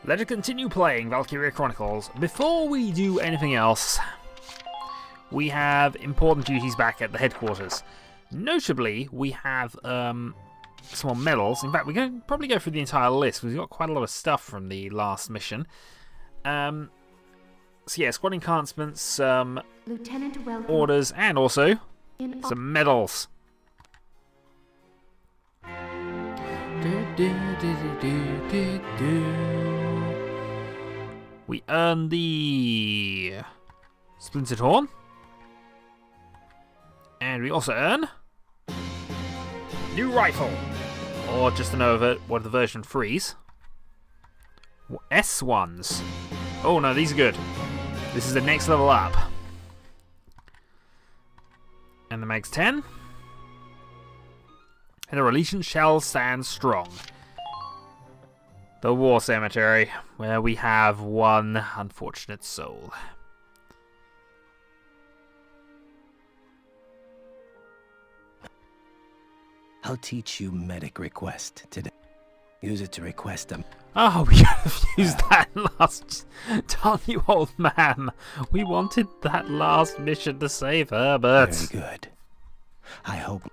Let's continue playing Valkyria Chronicles. Before we do anything else, we have important duties back at the headquarters. Notably, we have some more medals. In fact, we're going to probably go through the entire list because we've got quite a lot of stuff from the last mission. So yeah, squad enhancements, some Lieutenant Welkin orders, and also some medals. We earn the Splintered Horn. And we also earn new rifle. Or just to know what the version 3s. S1s. Oh no, these are good. This is the next level up. And the mag's 10. And our allegiance shall stand strong. The War Cemetery, where we have one unfortunate soul. I'll teach you medic request today. Use it to request them. Oh, we could have used that last... Darn you, old man. We wanted that last mission to save Herbert. Very good. I hope...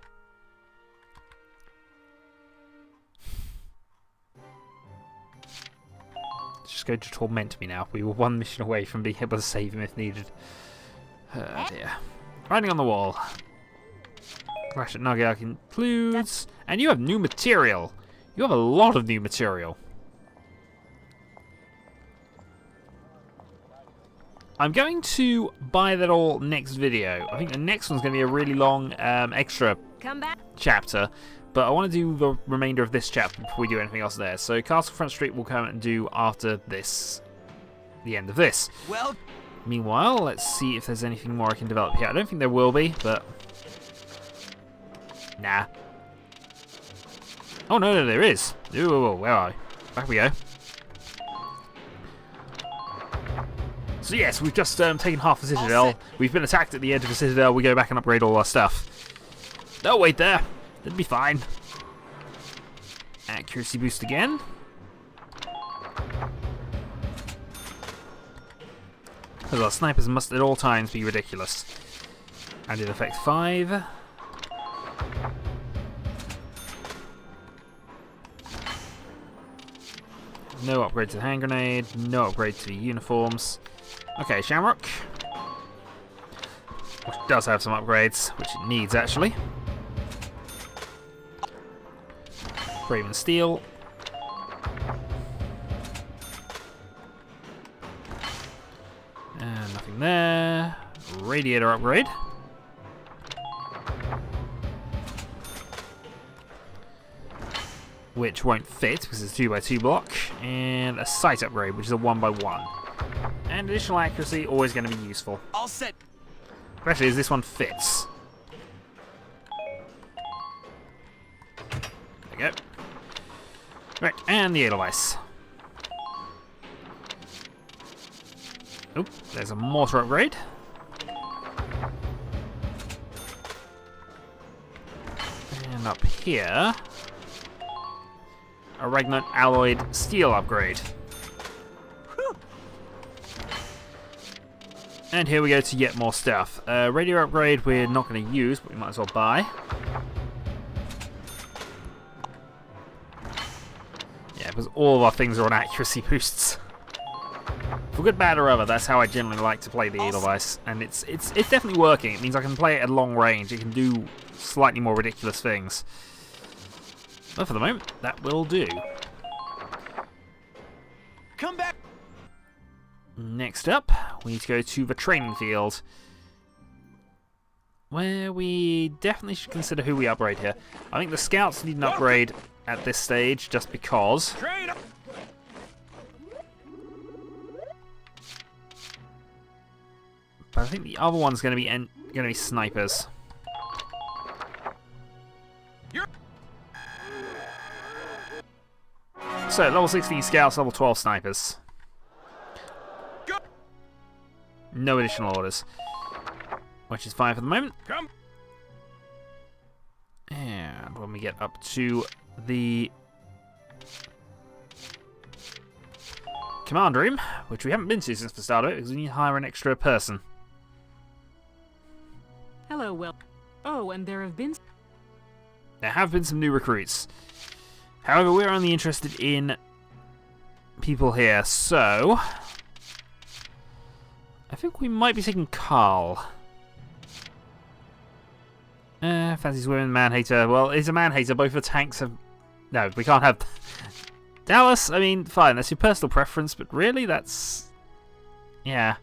It's just going to torment me now. We were one mission away from being able to save him if needed. Oh dear. Writing on the wall. Clash at Nagiak includes... And you have new material. You have a lot of new material. I'm going to buy that all next video. I think the next one's going to be a really long extra chapter. But I want to do the remainder of this chapter before we do anything else there. So Castle Front Street will come and do after this. The end of this. Well, meanwhile, let's see if there's anything more I can develop here. I don't think there will be, but... Nah. Oh, no, there is. Ooh, where are I? Back we go. So yes, we've just taken half the Citadel. We've been attacked at the edge of the Citadel. We go back and upgrade all our stuff. Oh, wait there. That'd be fine. Accuracy boost again. Because our snipers must at all times be ridiculous. Added effect 5. No upgrade to the hand grenade. No upgrade to the uniforms. Okay, Shamrock. Which does have some upgrades, which it needs actually. Raven Steel. And nothing there. Radiator upgrade. Which won't fit because it's a 2x2 block. And a sight upgrade, which is a 1x1. And additional accuracy, always going to be useful. all set. Especially as this one fits. There we go. Right, and the Edelweiss. Oop, there's a mortar upgrade. And up here, a Regnant Alloyed Steel upgrade. And here we go to yet more stuff. Radio upgrade we're not going to use, but we might as well buy. Yeah, because all of our things are on accuracy boosts. For good, bad, or other, that's how I generally like to play the Edelweiss, and it's definitely working. It means I can play it at long range. It can do slightly more ridiculous things. But for the moment, that will do. Come back. Next up, we need to go to the training field, where we definitely should consider who we upgrade here. I think the scouts need an upgrade at this stage, just because. But I think the other one's going to be snipers. So level 16 scouts, level 12 snipers. No additional orders, which is fine for the moment. And when we get up to the command room, which we haven't been to since the start of it, because we need to hire an extra person. Hello, Welkin. Oh, and there have been... There have been some new recruits. However, we're only interested in people here, so... I think we might be taking Carl. Fancies women, man-hater. Well, he's a man-hater. Both the tanks have... No, we can't have... Dallas, I mean, fine, that's your personal preference, but really, that's... Yeah.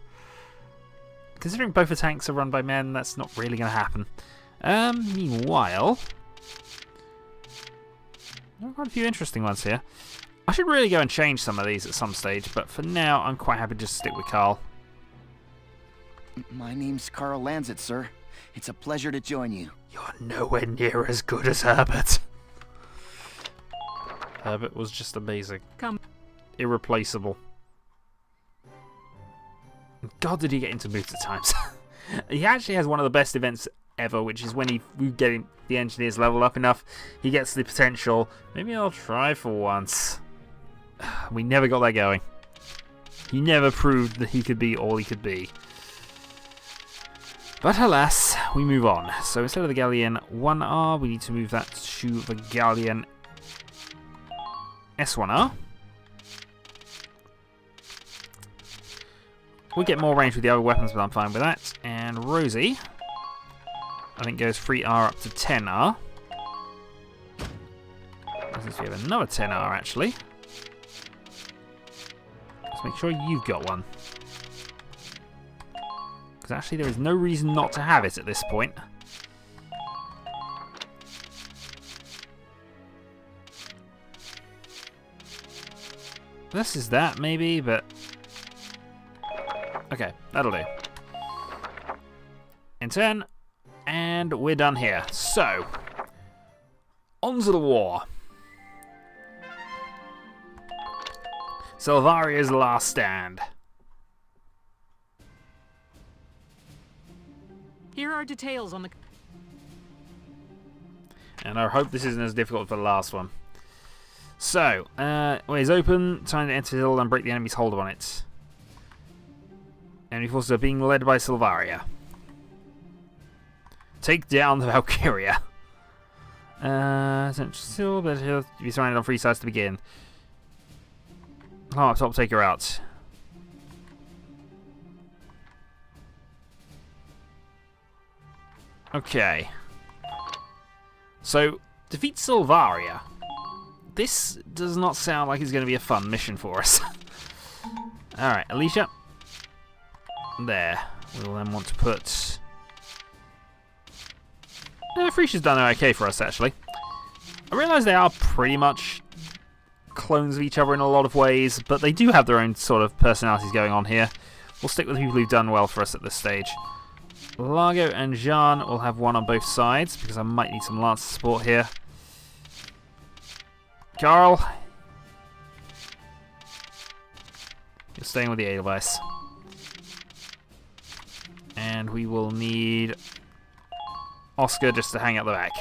Considering both the tanks are run by men, that's not really going to happen. Meanwhile... There are quite a few interesting ones here. I should really go and change some of these at some stage, but for now, I'm quite happy to just stick with Carl. My name's Carl Lanzett, sir. It's a pleasure to join you. You're nowhere near as good as Herbert. Herbert was just amazing. Come. Irreplaceable. God, did he get into moods at times. He actually has one of the best events ever, which is when we get the engineers level up enough, he gets the potential. Maybe I'll try for once. We never got that going. He never proved that he could be all he could be. But alas, we move on. So instead of the Gallian 1R, we need to move that to the Gallian S1R. We'll get more range with the other weapons, but I'm fine with that. And Rosie, I think, goes 3R up to 10R. Since we have another 10R, actually. Let's make sure you've got one. Because actually there is no reason not to have it at this point. This is that, maybe, but... Okay, that'll do. In turn, and we're done here. So, on to the war. Silvaria's last stand. Here are details on the... And I hope this isn't as difficult as the last one. So, ways open, time to enter the hill and break the enemy's hold on it. Enemy forces are being led by Silvaria. Take down the Valkyria. Still, but he'll be surrounded on 3 sides to begin. Oh, top, take her out. Okay. So, defeat Silvaria. This does not sound like it's going to be a fun mission for us. Alright, Alicia. There. We'll then want to put... Frisia's done okay for us, actually. I realise they are pretty much clones of each other in a lot of ways, but they do have their own sort of personalities going on here. We'll stick with the people who've done well for us at this stage. Largo and Jean will have one on both sides, because I might need some Lancer support here. Carl, you're staying with the Edelweiss. And we will need Oscar just to hang out the back.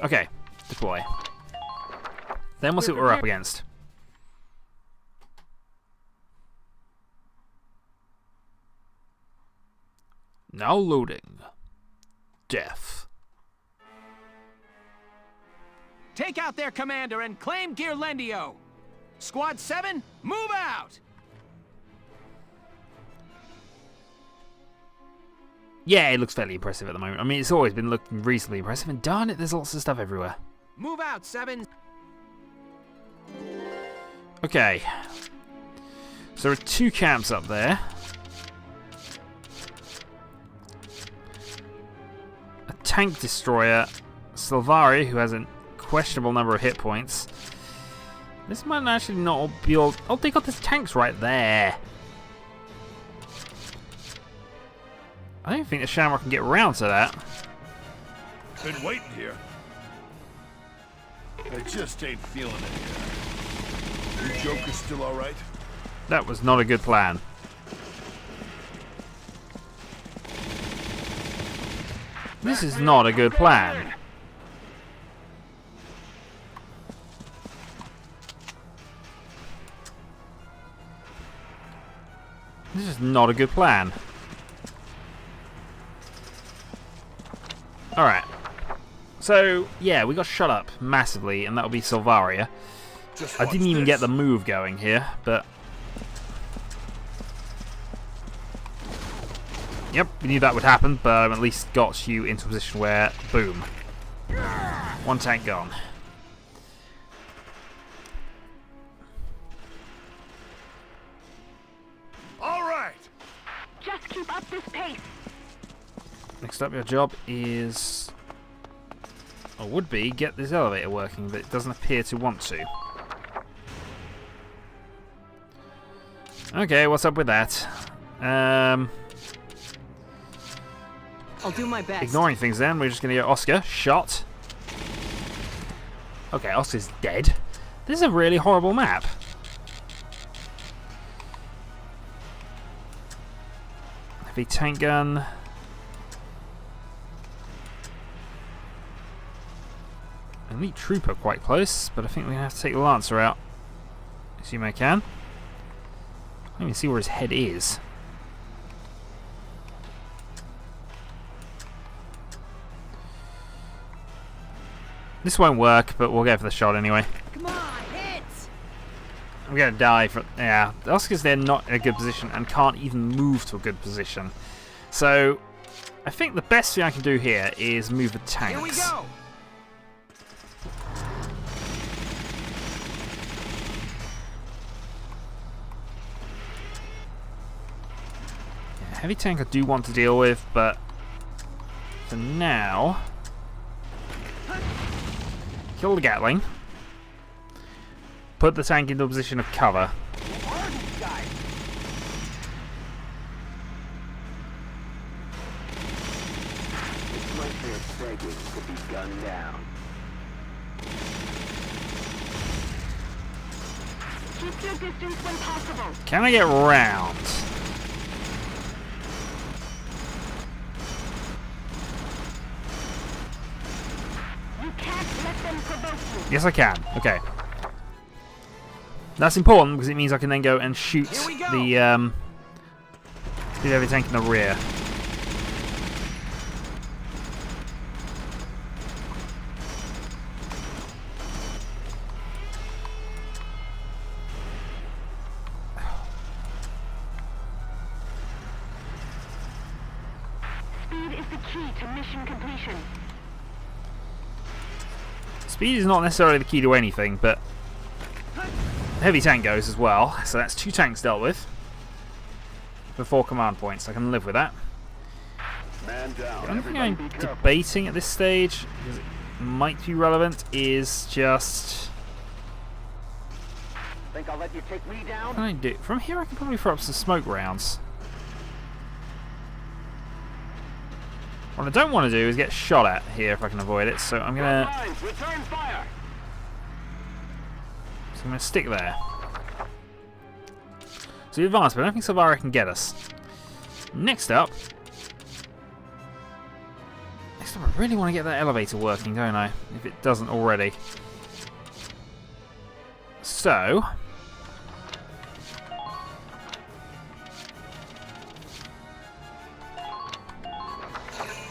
Okay, deploy. Then we'll see what we're up against. Now loading. Death. Take out their commander and claim Gearlendio. Squad 7, move out! Yeah, it looks fairly impressive at the moment. I mean, it's always been looking reasonably impressive, and darn it, there's lots of stuff everywhere. Move out, 7. Okay. So there are 2 camps up there. A tank destroyer, Silvari, who has a questionable number of hit points. This might actually not be all... Oh, they got this tanks right there. I don't think the Shamrock can get around to that. Been waiting here. I just ain't feeling it here. Your Joker's still alright? That was not a good plan. This is not a good plan. This is not a good plan. Alright. So, yeah, we got shut up massively, and that'll be Silvaria. Just I watch didn't even this. get the move going here, but... Yep, we knew that would happen, but at least got you into a position where, boom. One tank gone. All right. Just keep up this pace. Next up, your job is... or would be, get this elevator working, but it doesn't appear to want to. Okay, what's up with that? I'll do my best. Ignoring things then, we're just going to go Oscar, shot. Okay, Oscar's dead. This is a really horrible map. Heavy tank gun. Elite trooper quite close, but I think we're going to have to take the Lancer out. Assume I can. I don't even see where his head is. This won't work, but we'll go for the shot anyway. Come on, hit! I'm going to die for... yeah, Oscar's there not in a good position and can't even move to a good position. So, I think the best thing I can do here is move the tanks. Here we go. Yeah, heavy tank I do want to deal with, but for now... kill the Gatling. Put the tank into a position of cover. Keep your distance when possible. Can I get round? You can't let them provoke you. Yes, I can. Okay. That's important because it means I can then go and shoot Here we go. the heavy tank in the rear. Speed is the key to mission completion. Speed is not necessarily the key to anything, but heavy tank goes as well. So that's 2 tanks dealt with for 4 command points. I can live with that. Man down. The only thing I'm debating at this stage, because it might be relevant, is just... Think I'll let you take me down? what can I do? From here I can probably throw up some smoke rounds. What I don't want to do is get shot at here if I can avoid it, so I'm gonna Return fire. stick there. So we advance, but I don't think Silvaria can get us. Next up, I really want to get that elevator working, don't I? If it doesn't already. So,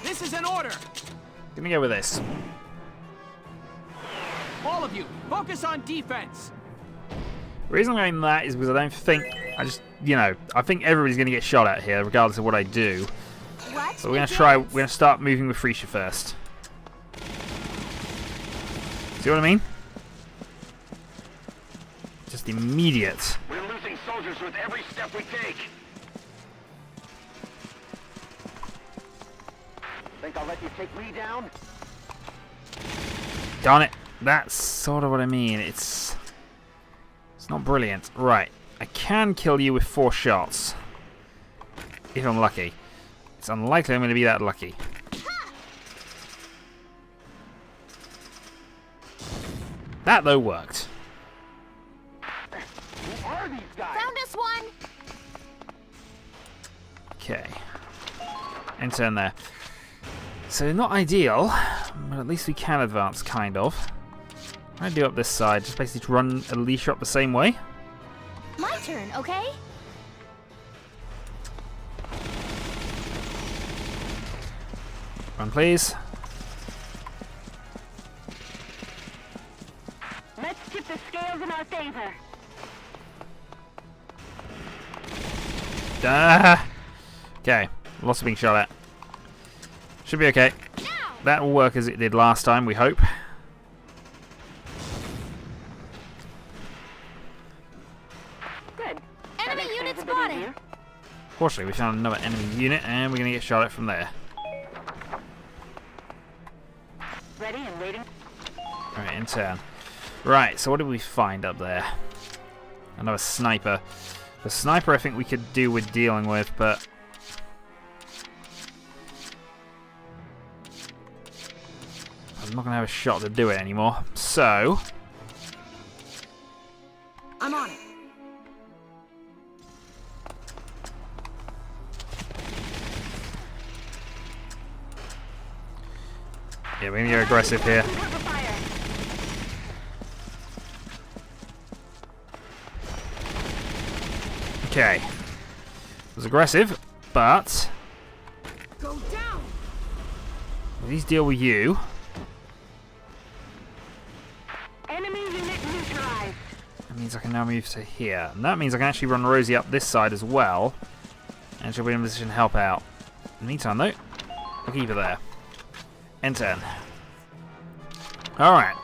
This is an order. gonna go with this. All of you, focus on defense. The reason I'm going that is because I don't think, I think everybody's gonna get shot at here, regardless of what I do. What? So we're gonna start moving with Freesia first. See what I mean? Just immediate. We're losing soldiers with every step we take. Think I'll let you take me down? Darn it. That's sort of what I mean. It's not brilliant. Right. I can kill you with 4 shots. If I'm lucky. It's unlikely I'm going to be that lucky. That, though, worked. Who are these guys? Found us one! Okay. Enter in there. So, not ideal, but at least we can advance, kind of. What do I do up this side? Just basically run Alicia up the same way? My turn, okay? Run, please. Let's tip the scales in our favor. Okay, lots of being shot at. Should be okay. That will work as it did last time, we hope. Good. Enemy unit spotted. Fortunately, we found another enemy unit, and we're going to get shot at from there. Ready and waiting. Alright, in turn. Right, so what did we find up there? Another sniper. The sniper I think we could do with dealing with, but... I'm not going to have a shot to do it anymore. So... I'm on it. yeah, we're going to go aggressive here. Cover fire. Okay. It was aggressive, but... Go down. At least deal with you. Enemy unit neutralized. That means I can now move to here. And that means I can actually run Rosie up this side as well. And she'll be in a position to help out. In the meantime, though, we'll keep her there. End turn. Alright.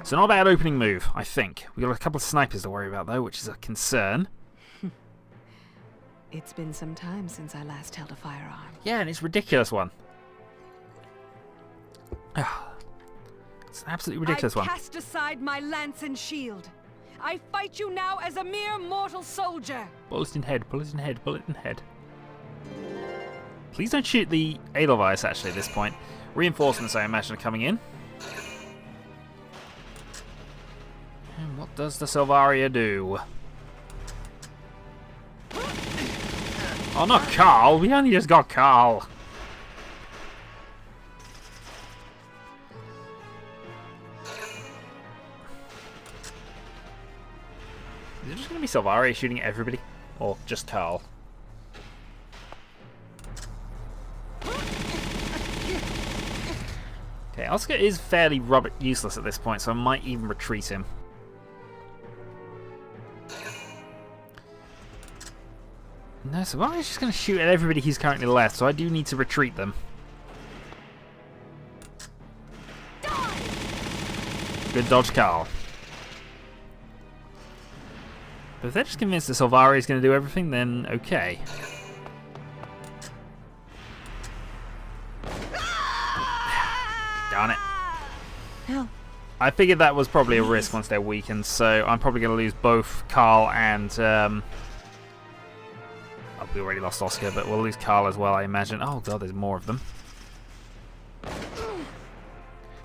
So not a bad opening move, I think. We've got a couple of snipers to worry about, though, which is a concern. It's been some time since I last held a firearm. Yeah, and it's a ridiculous one. It's an absolutely ridiculous I one. cast aside my lance and shield. I fight you now as a mere mortal soldier. Bullet in head, bullet in head, bullet in head. Please don't shoot the Edelweiss, actually, at this point. Reinforcements, I imagine, are coming in. And what does the Silvaria do? Oh, not Carl. We only just got Carl. Is it just going to be Silvaria shooting at everybody? Or just Carl? Okay, Oscar is fairly useless at this point, so I might even retreat him. No, Silvaria's just going to shoot at everybody he's currently left, so I do need to retreat them. Good dodge, Carl. But if they're just convinced that Silvaria is going to do everything, then okay. Darn it. Hell. I figured that was probably a risk once they're weakened, so I'm probably going to lose both Carl and... oh, we already lost Oscar, but we'll lose Carl as well, I imagine. Oh god, there's more of them.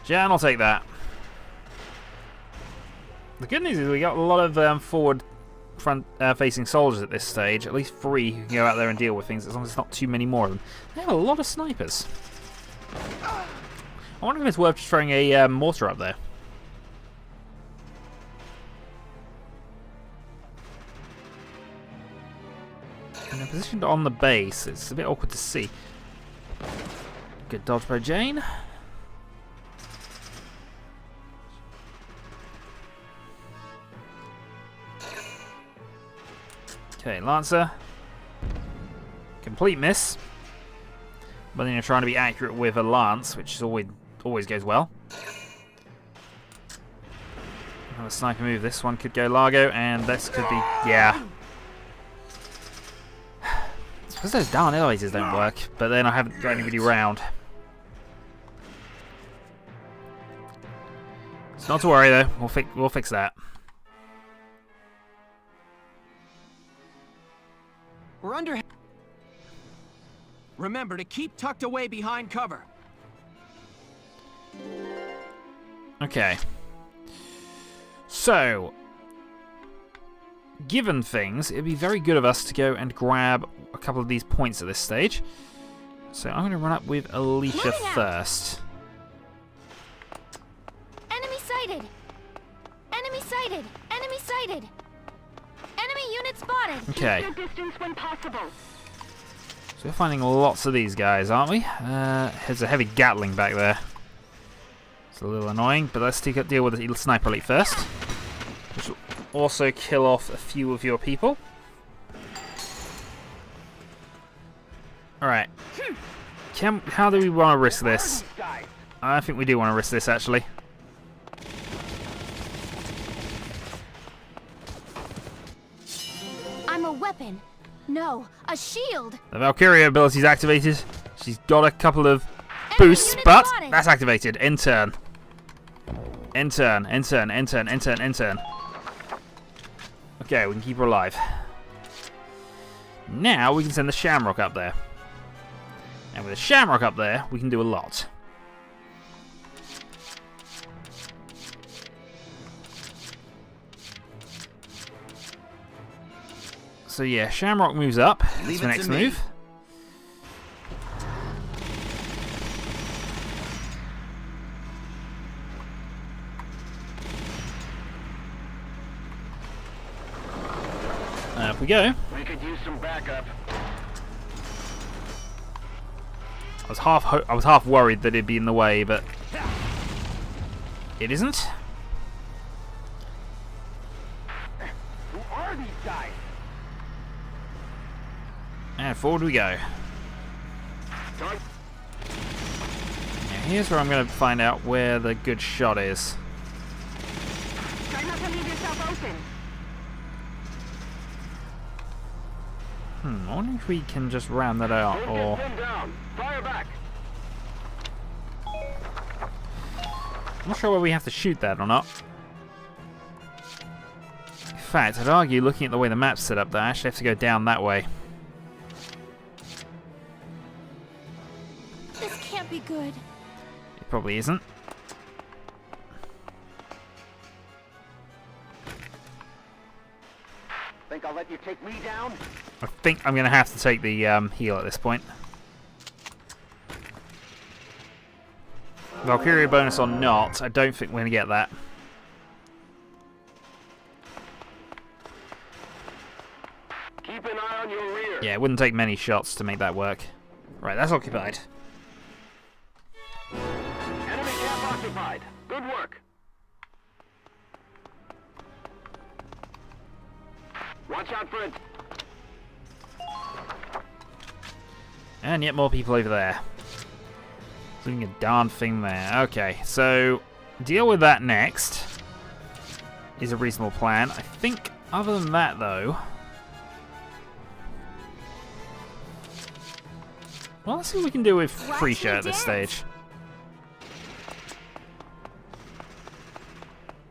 Jan, I'll take that. The good news is we got a lot of forward front-facing soldiers at this stage. At least 3 who can go out there and deal with things, as long as there's not too many more of them. They have a lot of snipers. I wonder if it's worth just throwing a mortar up there. And they're positioned on the base. It's a bit awkward to see. Good dodge by Jane. Okay, Lancer. Complete miss. But then you're trying to be accurate with a lance, which is always goes well. Another sniper move. This one could go Largo, and this could be... yeah. I suppose those darn elevators don't work, but then I haven't got anybody round. It's not to worry, though. We'll fix that. We're under... Remember to keep tucked away behind cover. Okay. So, given things, it'd be very good of us to go and grab a couple of these points at this stage. So I'm going to run up with Alicia first. Enemy sighted! Enemy sighted! Enemy sighted! Enemy unit spotted! Okay. Keep your distance when possible. So we're finding lots of these guys, aren't we? There's a heavy Gatling back there. It's a little annoying, but let's deal with the sniper elite first. Which will also kill off a few of your people. Alright. How do we want to risk this? I think we do want to risk this, actually. I'm a weapon. No, a shield. The Valkyria ability is activated. She's got a couple of boosts, unit but spotted. that's activated. End turn. End turn, end turn, end turn, end turn, end turn. Okay, we can keep her alive. Now we can send the Shamrock up there. And with the Shamrock up there, we can do a lot. So yeah, Shamrock moves up. That's the next move. Up we go. We could use some backup. I was half worried that it'd be in the way, but it isn't. Who are these guys? And forward we go. Now here's where I'm going to find out where the good shot is. Try not to leave yourself open. I wonder if we can just round that out, or... Pin down. Fire back. I'm not sure whether we have to shoot that or not. In fact, I'd argue, looking at the way the map's set up, that I actually have to go down that way. This can't be good. It probably isn't. Think I'll let you take me down? I think I'm going to have to take the heal at this point. Valkyria bonus or not, I don't think we're going to get that. Keep an eye on your rear. Yeah, it wouldn't take many shots to make that work. Right, that's occupied. Enemy camp occupied. Good work. Watch out for it. And yet more people over there. Doing a darn thing there. Okay, so deal with that next is a reasonable plan. I think other than that, though... Well, let's see what we can do with Freesha at this stage.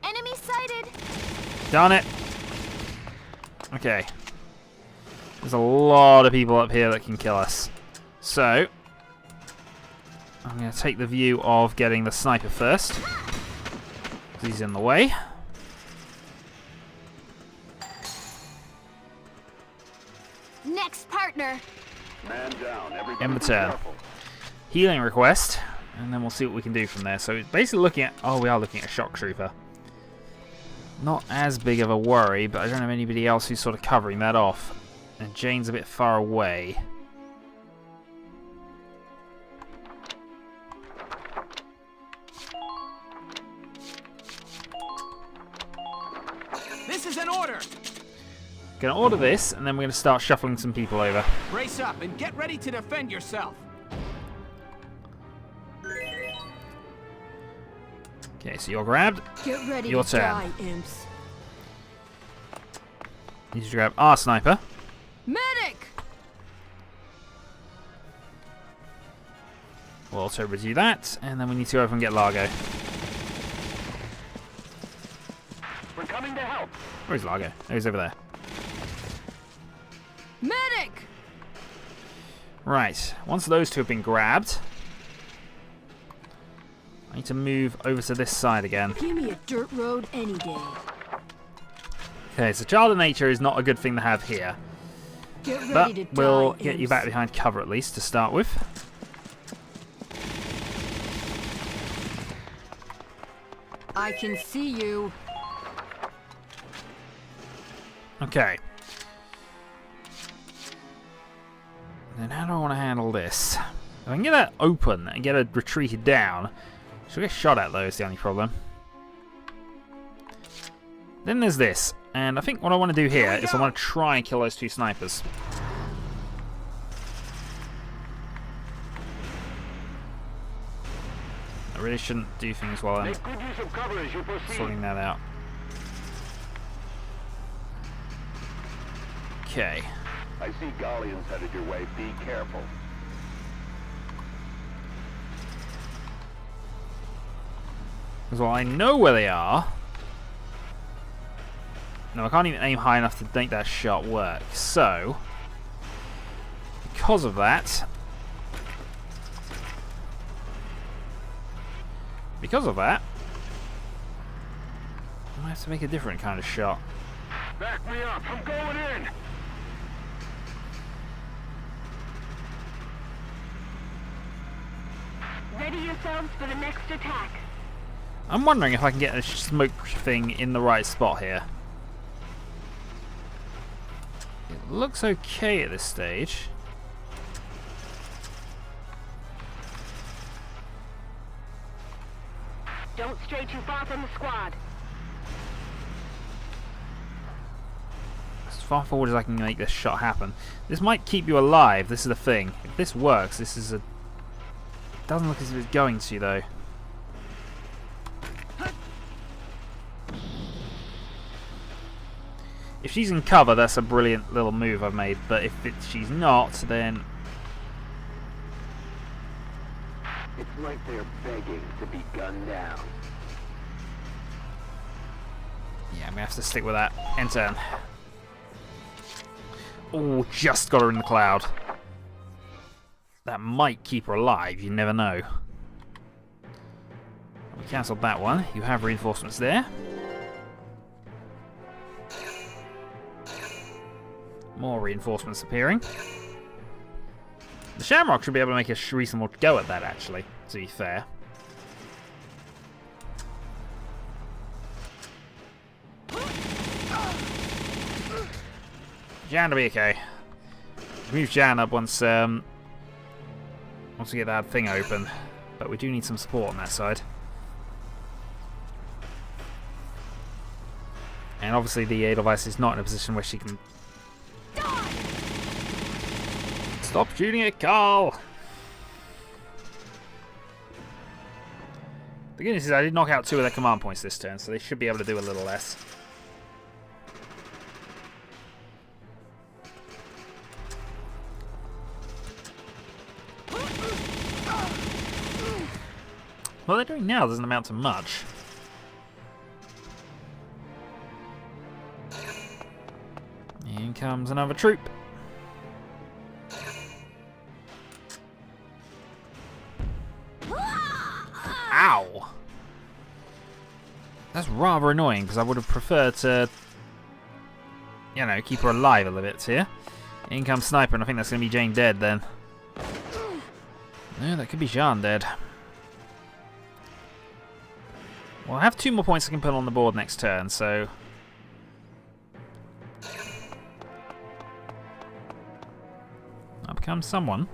Enemy sighted. Darn it. Okay. There's a lot of people up here that can kill us. So, I'm going to take the view of getting the sniper first. He's in the way. Next partner. Man down. Everybody End the be turn. careful. Healing request. And then we'll see what we can do from there. So, it's basically looking at... Oh, we are looking at a shock trooper. Not as big of a worry, but I don't have anybody else who's sort of covering that off. And Jane's a bit far away. This is an order. Gonna order this, and then we're gonna start shuffling some people over. Brace up and get ready to defend yourself. Okay, so you're grabbed. Get ready Your to turn. die, imps. You need to grab our sniper. Medic! We'll also do that, and then we need to go over and get Largo. We're coming to help. Where's Largo? Oh, he's over there. Medic! Right, once those two have been grabbed, I need to move over to this side again. Give me a dirt road any day. Okay, so Child of Nature is not a good thing to have here. Get ready But to we'll die, get you imps. back behind cover at least to start with. I can see you. Okay. Then how how do I want to handle this? If I can get that open and get her retreated down, she'll get shot at though, is the only problem. Then there's this, and I think what I want to do here is I want to try and kill those 2 snipers. I really shouldn't do things while I'm sorting that out. Okay. I see Gallians headed your way. Be careful. Because while I know where they are... No, I can't even aim high enough to make that shot work. So, because of that... I might have to make a different kind of shot. Back me up. I'm going in. Ready yourselves for the next attack. I'm wondering if I can get a smoke thing in the right spot here. It looks okay at this stage. Don't stray too far from the squad. As far forward as I can make this shot happen. This might keep you alive, this is the thing. If this works, this is a... It doesn't look as if it's going to, though. If she's in cover, that's a brilliant little move I've made, but if she's not, then... It's like they're begging to be gunned down. Yeah, I'm going to have to stick with that. End turn. Oh, just got her in the cloud. That might keep her alive, you never know. We cancelled that one. You have reinforcements there. More reinforcements appearing. The Shamrock should be able to make a reasonable go at that, actually, to be fair. Jan will be okay. Move Jan up once we get that thing open. But we do need some support on that side. And obviously the Edelweiss is not in a position where she can... Stop shooting at Carl! The good news is I did knock out 2 of their command points this turn, so they should be able to do a little less. What they're doing now doesn't amount to much. In comes another troop. Ow! That's rather annoying because I would have preferred to, you know, keep her alive a little bit here. In comes Sniper, and I think that's going to be Jane dead then. No, that could be Jean dead. Well, I have 2 more points I can put on the board next turn, so... Up comes someone.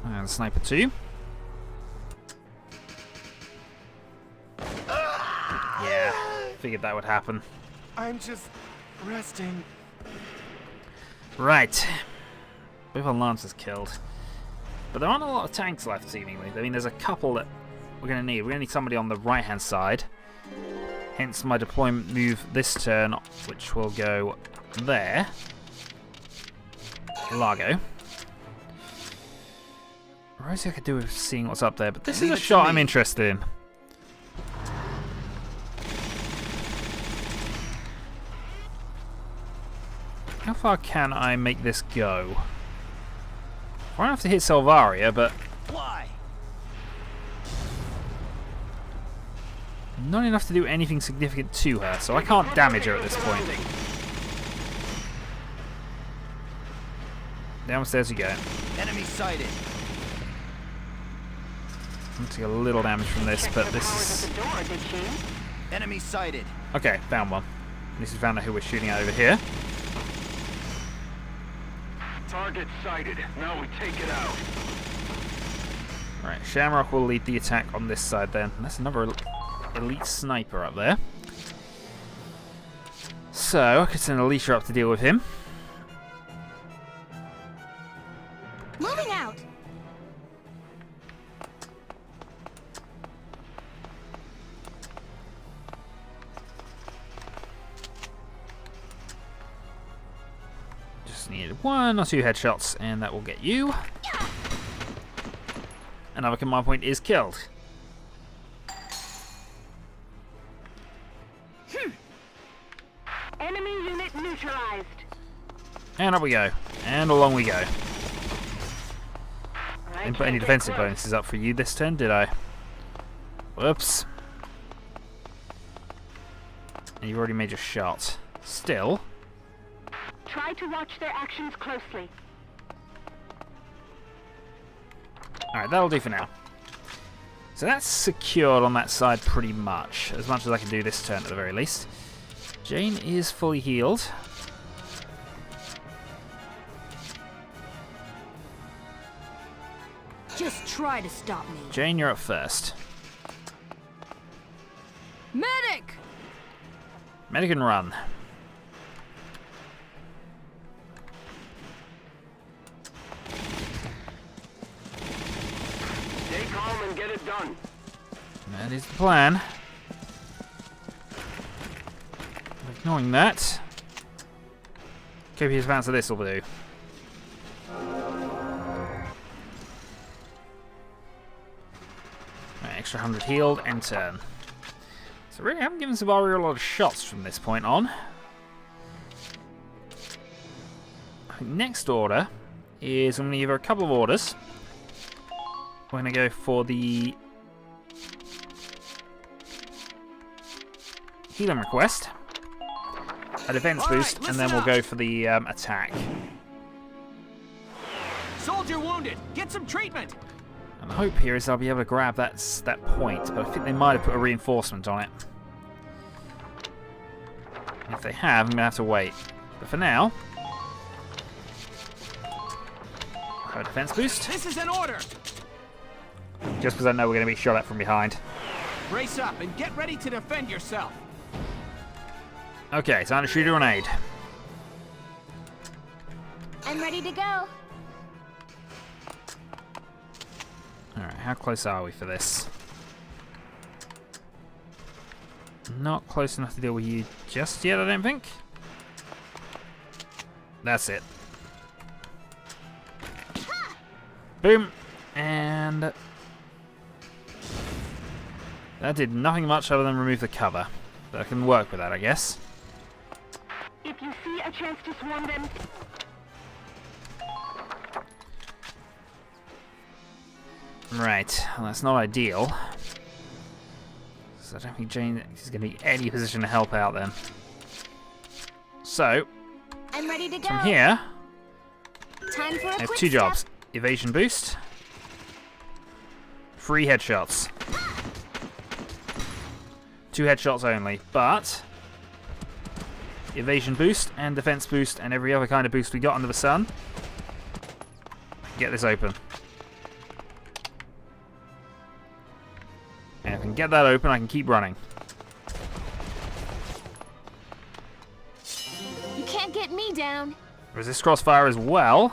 And Sniper 2. Yeah, figured that would happen. I'm just resting. Right. Both our Lancers killed. But there aren't a lot of tanks left, seemingly. I mean, there's a couple that we're going to need. We're going to need somebody on the right-hand side. Hence my deployment move this turn, which will go there. Largo. Rosie I could do with seeing what's up there, but this is a shot I'm interested in. How far can I make this go? I don't have to hit Selvaria, but... Fly. Not enough to do anything significant to her, so I can't damage her at this point. Downstairs you go. Enemy sighted. I'm taking a little damage from this, but this is... Enemy sighted. Okay, found one. This is found out who we're shooting at over here. Target sighted. Now we take it out. Right, Shamrock will lead the attack on this side then. That's another elite sniper up there. So, I could send Alicia up to deal with him. Moving out. Just needed 1 or 2 headshots, and that will get you. Another command point is killed. Enemy unit neutralized. And up we go. And along we go. I Didn't put any can't get defensive close. bonuses up for you this turn, did I? Whoops. And you've already made your shot. Still. Try to watch their actions closely. Alright, that'll do for now. So that's secured on that side pretty much. As much as I can do this turn at the very least. Jane is fully healed. Just try to stop me. Jane, you're up first. Medic! Medic and run. Stay calm and get it done. That is the plan. Ignoring that. Copious amounts of this will do. Right, extra 100 healed and turn. So really I haven't given Valkyria a lot of shots from this point on. I think next order is I'm going to give her a couple of orders. We're going to go for the healing request, a defense boost, and then we'll go for the attack. Soldier wounded. Get some treatment. And the hope here is I'll be able to grab that point, but I think they might have put a reinforcement on it. If they have, I'm going to have to wait. But for now, a defense boost, This is an order. just because I know we're going to be shot at from behind. Brace up and get ready to defend yourself. Okay, time to shoot a grenade. I'm ready to go. Alright, how close are we for this? Not close enough to deal with you just yet, I don't think. That's it. Boom! And that did nothing much other than remove the cover. But I can work with that, I guess. If you see a chance to swarm them, Right, well, that's not ideal. So I don't think Jane is going to be in any position to help out then. So, I'm ready to go. from here, Time for a I have quick 2 step. jobs. Evasion boost. 3 headshots. 2 headshots only, but evasion boost and defense boost and every other kind of boost we got under the sun. Get this open. And if I can get that open, I can keep running. You can't get me down. Resist crossfire as well.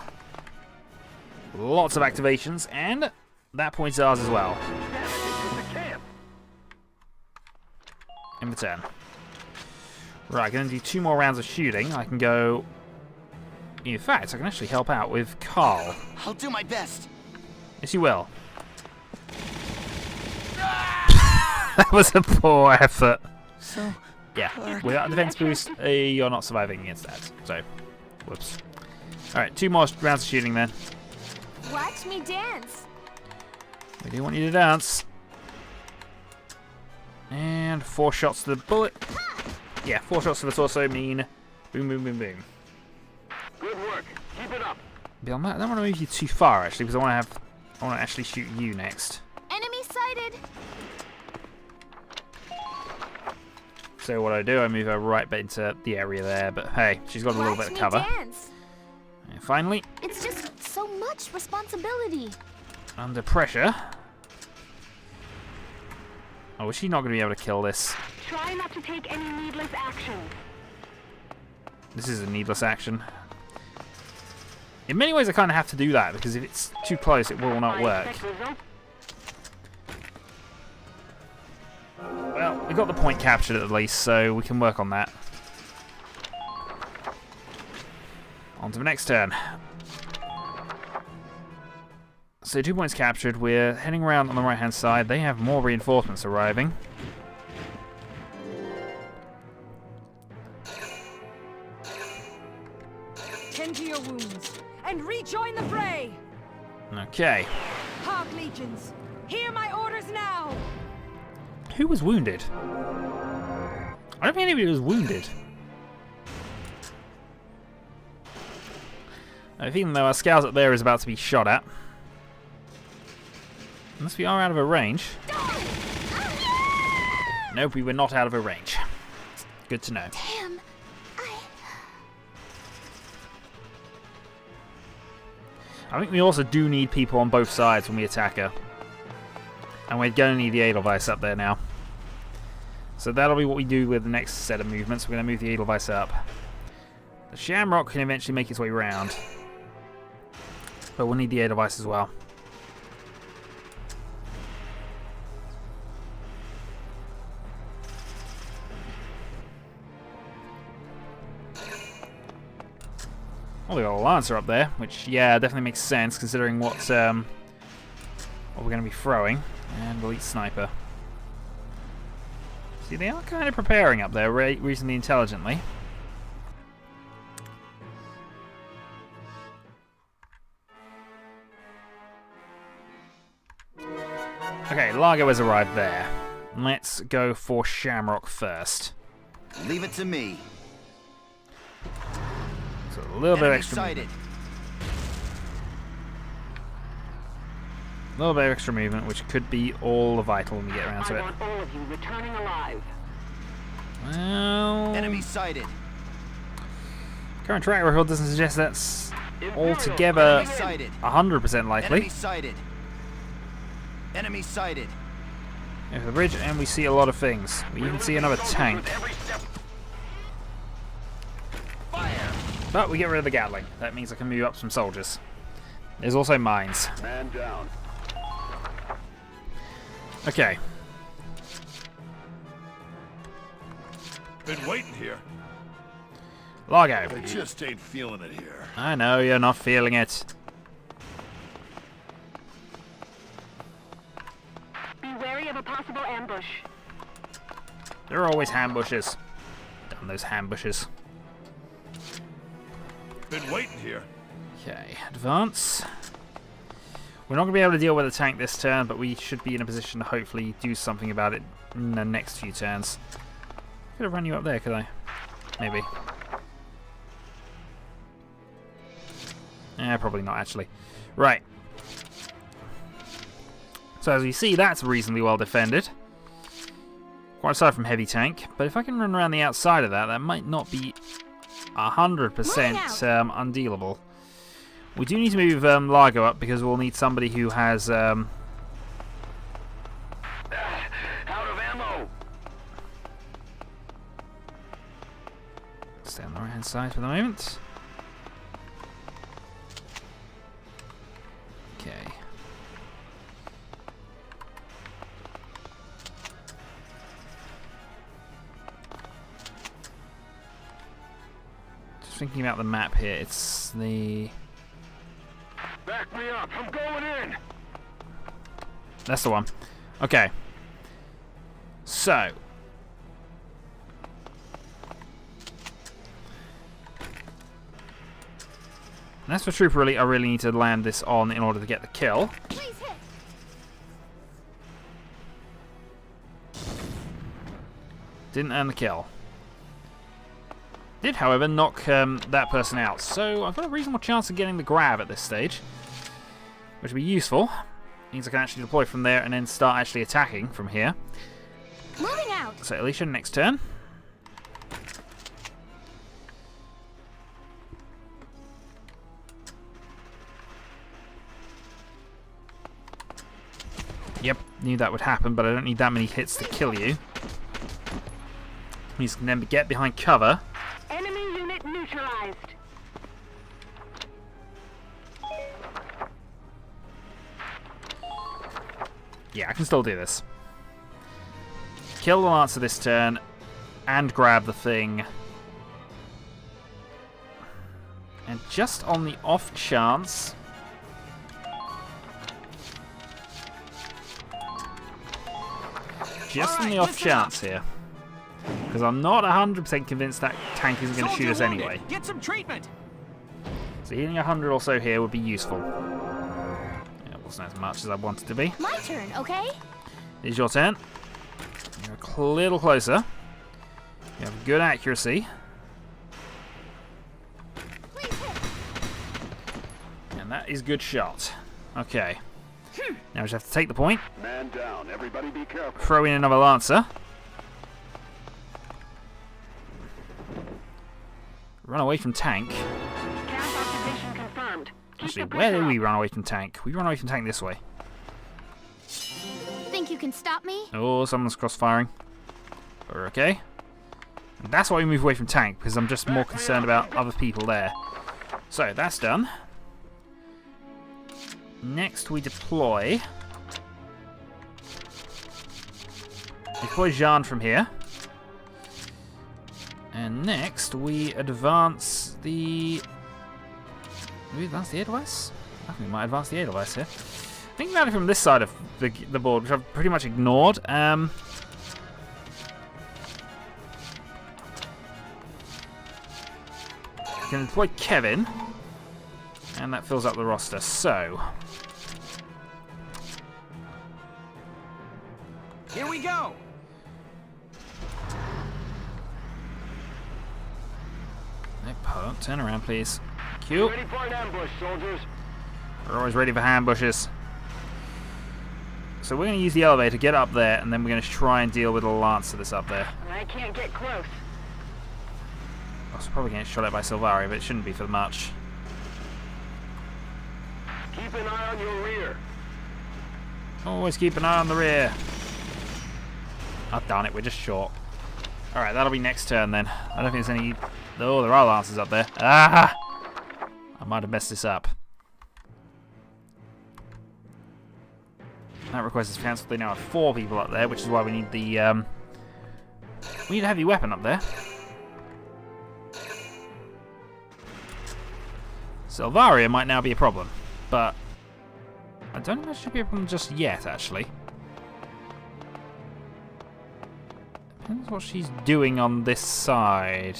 Lots of activations, and that point's ours as well. In return. Right, going to do 2 more rounds of shooting. I can go... In fact, I can actually help out with Carl. I'll do my best. Yes, you will. That was a poor effort. So, Yeah, without a defense boost, you're not surviving against that. So, whoops. Alright, 2 more rounds of shooting then. Watch me dance. We do want you to dance. And 4 shots to the bullet. Yeah, 4 shots to the torso mean boom, boom, boom, boom. Good work. Keep it up. Bill, I don't want to move you too far actually, because I want to actually shoot you next. Enemy sighted. So what I do, I move her right back into the area there. But hey, she's got a little bit Watch of me cover. dance. And finally, It's just so much responsibility. under pressure. Oh, is she not going to be able to kill this? Try not to take any needless action. This is a needless action. In many ways, I kind of have to do that, because if it's too close, it will not work. Well, we got the point captured at least, so we can work on that. On to the next turn. So 2 points captured. We're heading around on the right-hand side. They have more reinforcements arriving. Tend to your wounds and rejoin the fray. Okay. Hark, legions. Hear my orders now. Who was wounded? I don't think anybody was wounded. I have a feeling though our scout up there is about to be shot at. Unless we are out of a range. Nope, we were not out of a range. Good to know. Damn. I think we also do need people on both sides when we attack her. And we're going to need the Edelweiss up there now. So that'll be what we do with the next set of movements. We're going to move the Edelweiss up. The Shamrock can eventually make its way round. But we'll need the Edelweiss as well. Oh, we got a Lancer up there, which, yeah, definitely makes sense considering what we're going to be throwing. And we'll eat Sniper. See, they are kind of preparing up there reasonably intelligently. Okay, Largo has arrived there. Let's go for Shamrock first. Leave it to me. So a little bit of Enemy extra sighted. movement. A little bit of extra movement, which could be all the vital when we get around to I it. want all of you returning alive. Well, Enemy sighted. current track record doesn't suggest that's Imperial, altogether Enemy sighted. 100% likely. Enemy sighted. Enemy sighted. Over the bridge, and we see a lot of things. We even see another tank. But we get rid of the Gatling. That means I can move up some soldiers. There's also mines. Man down. Okay. Been waiting here. Largo. I just ain't feeling it here. I know you're not feeling it. Be wary of a possible ambush. There are always ambushes. Damn those ambushes. Been waiting here. Okay, advance. We're not going to be able to deal with a tank this turn, but we should be in a position to hopefully do something about it in the next few turns. Could have run you up there, could I? Maybe. Probably not, actually. Right. So as you see, that's reasonably well defended. Quite aside from heavy tank. But if I can run around the outside of that, that might not be 100% undealable. We do need to move Largo up because we'll need somebody who has... Out of ammo. Stay on the right hand side for the moment. Okay. Just thinking about the map here, it's the... Back me up. I'm going in. That's the one. Okay. So. That's for troop really. I really need to land this on in order to get the kill. Please hit. Didn't earn the kill. Did, however, knock that person out. So I've got a reasonable chance of getting the grab at this stage, which will be useful. Means I can actually deploy from there and then start actually attacking from here. Moving out. So Alicia, next turn. Yep, knew that would happen, but I don't need that many hits to kill you. You can then get behind cover. Enemy unit neutralized. Yeah, I can still do this. Kill the Lancer this turn, and grab the thing. And just on the off chance... Just on the off chance here. Because I'm not 100% convinced that tank isn't going to shoot us anyway. Get some treatment. So healing 100 or so here would be useful. Yeah, it wasn't as much as I wanted to be. My turn, okay? It is your turn. You're a little closer. You have good accuracy. And that is good shot. Okay. Now we just have to take the point. Man down. Everybody be careful. Throw in another Lancer. Run away from tank. Camp occupation confirmed. Keep Actually, the where pressure do up. we run away from tank? We run away from tank this way. Think you can stop me? Oh, someone's cross-firing. We're okay. And that's why we move away from tank, because I'm just more concerned about other people there. So, that's done. Next, we deploy. Deploy Jean from here. And next, we advance the... Do we advance the Edelweiss? I think we might advance the Edelweiss here. Think about it from this side of the board, which I've pretty much ignored. I can deploy Kevin. And that fills up the roster. So... Here we go. No, turn around, please. Thank you. Ready for an ambush, soldiers. We're always ready for ambushes. So we're going to use the elevator to get up there, and then we're going to try and deal with the Lancer that's up there. I can't get close. I was probably going to get shot at by Silvari, but it shouldn't be for much. Keep an eye on your rear. Always keep an eye on the rear. Oh, darn it, we're just short. Alright, that'll be next turn then. I don't think there's any... Oh, there are Lancers up there. Ah! I might have messed this up. That request is cancelled. They now have 4 people up there, which is why we need the... We need a heavy weapon up there. Silvaria might now be a problem, but... I don't imagine it should be a problem just yet, actually. Depends what she's doing on this side.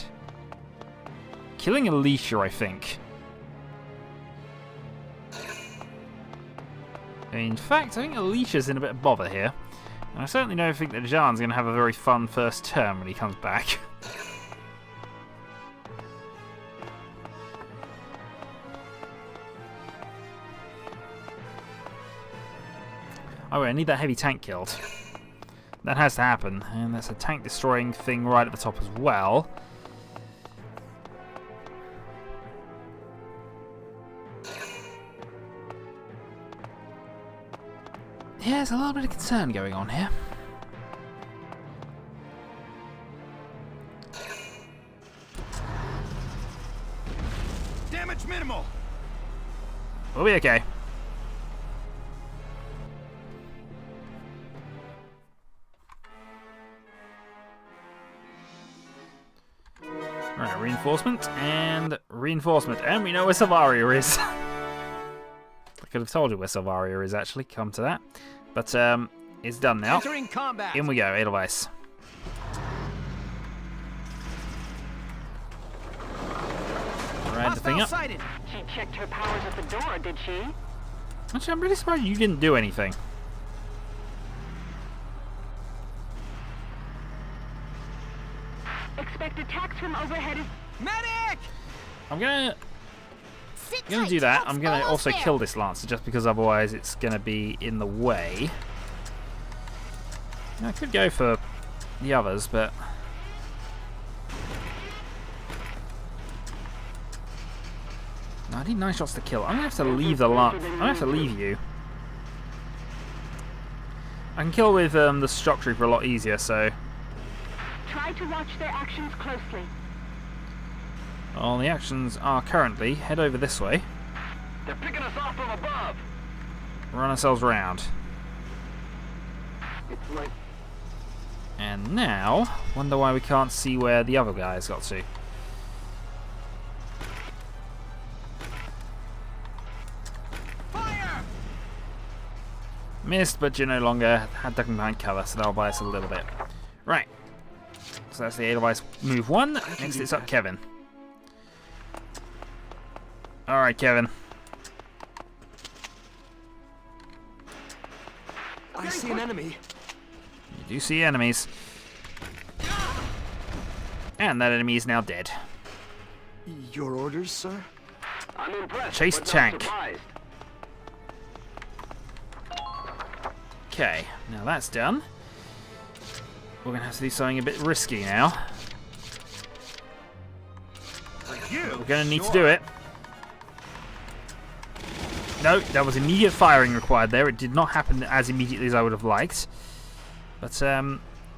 Killing Alicia, I think. In fact, I think Alicia's in a bit of bother here. And I certainly don't think that Jean's going to have a very fun first turn when he comes back. Oh wait, I need that heavy tank killed. That has to happen, and there's a tank destroying thing right at the top as well. Yeah, there's a little bit of concern going on here. Damage minimal. We'll be okay. Right, reinforcement and reinforcement. And we know where Silvaria is. I could have told you where Silvaria is, actually. Come to that. But it's done now. Entering combat. In we go, Edelweiss. Ride the thing up. Sighted. She checked her powers at the door, did she? Actually, I'm really surprised you didn't do anything. Expect attacks from overhead. Medic! I'm gonna Sit do tight. that. Help's I'm gonna almost also there. kill this Lancer, just because otherwise it's gonna be in the way. I could go for the others, but no, I need 9 shots to kill. I'm gonna have to leave the Lancer. I'm gonna have to leave you. I can kill with the shock trooper a lot easier, so... Try to watch their actions closely. Well, the actions are currently head over this way. They're picking us off from above. Run ourselves round. It's like And now, wonder why we can't see where the other guys got to. fire! Missed, but you're no longer ducking behind cover, so that'll buy us a little bit. Right. So that's the Edelweiss move 1. Next it's up Kevin. Alright, Kevin. I see an enemy. You do see enemies. And that enemy is now dead. Your orders, sir? I'm impressed. Chase but not tank. surprised. Okay, now that's done. We're going to have to do something a bit risky now. We're going to need to do it. No, that was immediate firing required there. It did not happen as immediately as I would have liked. But,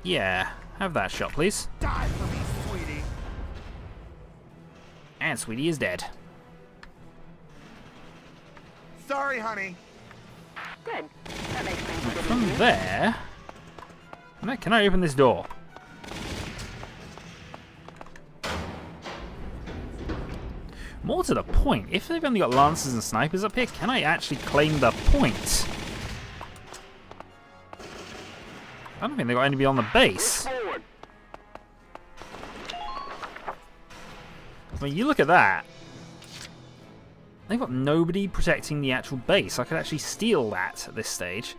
yeah. Have that shot, please. Die for me, sweetie. And Sweetie is dead. Sorry, honey. Good. That makes things a bit From easier. there... Can I open this door? More to the point, if they've only got lancers and snipers up here, can I actually claim the point? I don't think they've got anybody on the base. Forward. I mean, you look at that. They've got nobody protecting the actual base. I could actually steal that at this stage.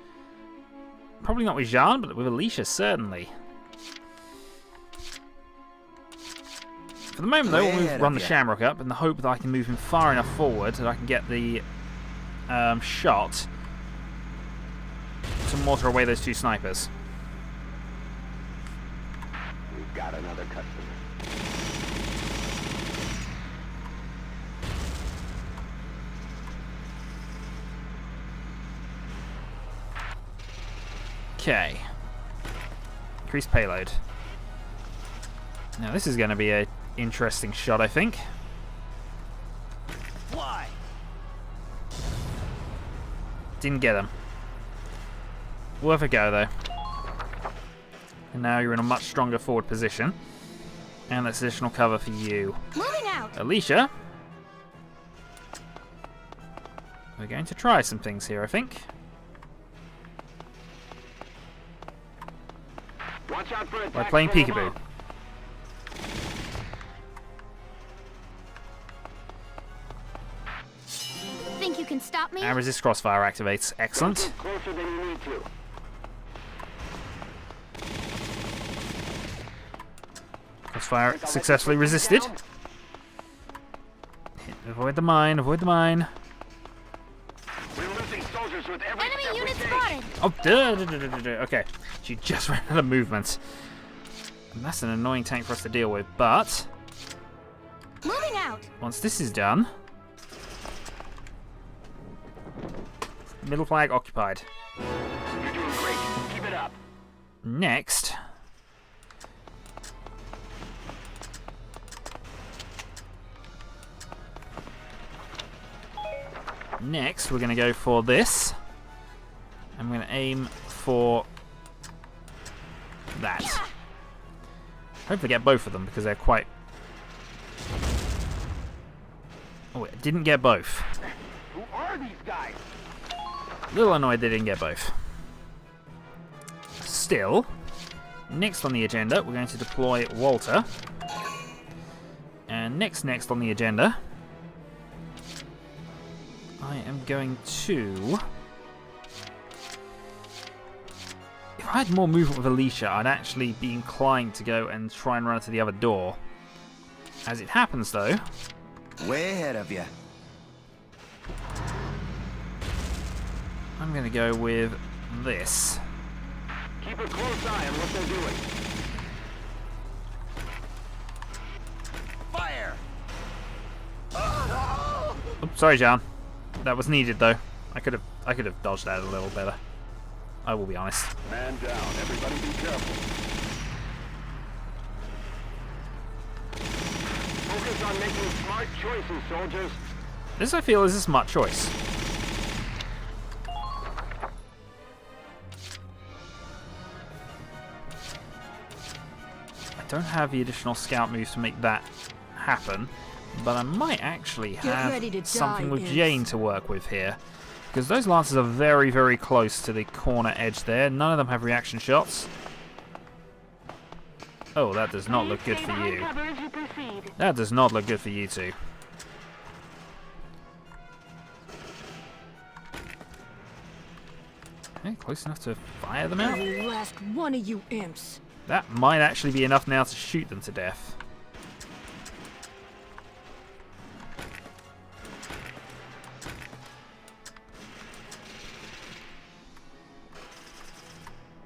Probably not with Jean, but with Alicia, certainly. For the moment, though, we'll run the Shamrock up in the hope that I can move him far enough forward that I can get the shot to mortar away those two snipers. We've got another customer. Okay. Increase payload. Now this is going to be an interesting shot, I think. Fly. Didn't get him. Worth a go, though. And now you're in a much stronger forward position. And that's additional cover for you. Moving out. Alicia. We're going to try some things here, I think. Watch out for By attacks playing from peekaboo. above. Think you can stop me? And resist crossfire activates. Excellent. Closer than you need to. Crossfire successfully resisted. Avoid the mine, avoid the mine. We're losing soldiers with every Enemy step we unit take. spotted. Oh, okay. She just ran out of movement. And that's an annoying tank for us to deal with, but Moving out. once this is done... Middle flag occupied. You're doing great. Keep it up. Next... Next, we're going to go for this. I'm going to aim for that. Hopefully get both of them because they're quite... Oh, it didn't get both. Who are these guys? A little annoyed they didn't get both. Still, next on the agenda, we're going to deploy Walter. And next on the agenda, I am going to... If I had more movement with Alicia, I'd actually be inclined to go and try and run to the other door. As it happens, though... Way ahead of you. I'm going to go with this. Keep a close eye on what they're doing. Fire. Oops, sorry, John. That was needed, though. I could have dodged that a little better. I will be honest. Man down. Everybody be careful. Focus on making smart choices, soldiers. This, I feel, is a smart choice. I don't have the additional scout moves to make that happen, but I might actually have ready to something die, with imps. Jane to work with here. Because those lances are very, very close to the corner edge there. None of them have reaction shots. Oh, that does not look good for you. Cover as you proceed. That does not look good for you two. Okay, close enough to fire them out. Every last one of you imps. That might actually be enough now to shoot them to death.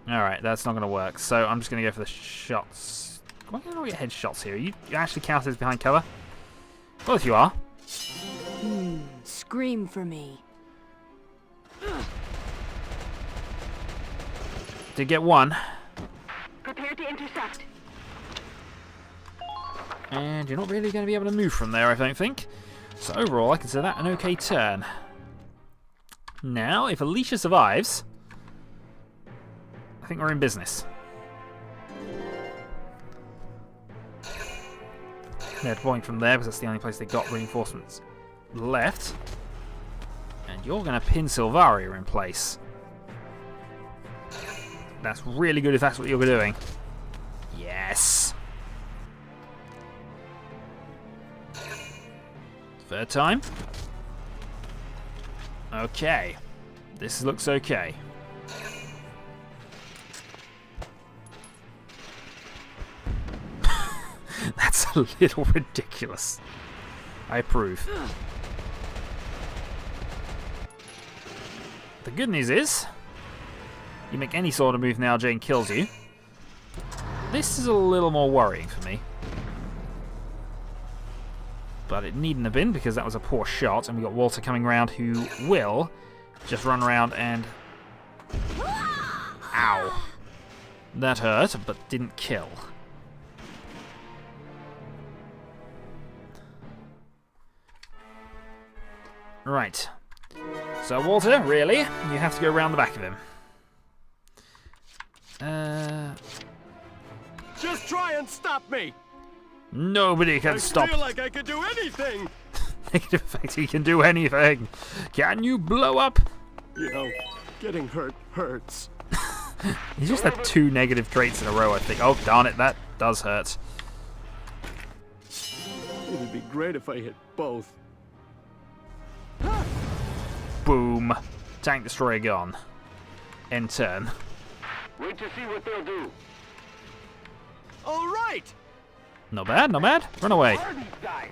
Alright, that's not going to work, so I'm just going to go for the shots. Why don't I get headshots here? You actually count as behind cover? Well, if you are. Scream for me. Did get one. Prepare to intercept. And you're not really going to be able to move from there, I don't think. So overall, I consider that an okay turn. Now, if Alicia survives, I think we're in business. They're deploying from there because that's the only place they got reinforcements left. And you're going to pin Silvaria in place. That's really good if that's what you're doing. Yes. Third time. Okay. This looks okay. That's a little ridiculous. I approve. The good news is, you make any sort of move now, Jane kills you. This is a little more worrying for me. But it needn't have been, because that was a poor shot, and we got Walter coming around who will just run around and... Ow. That hurt, but didn't kill. Right. So, Walter, really? You have to go around the back of him. Just try and stop me. Nobody can stop. I feel like I could do anything. Negative effect, he can do anything. Can you blow up? You know, getting hurt hurts. He's just had 2 negative traits in a row, I think. Oh, darn it, that does hurt. It'd be great if I hit both. Boom. Tank destroyer gone. End turn. Wait to see what they'll do. All right. Not bad, not bad. Run away. Where are these guys?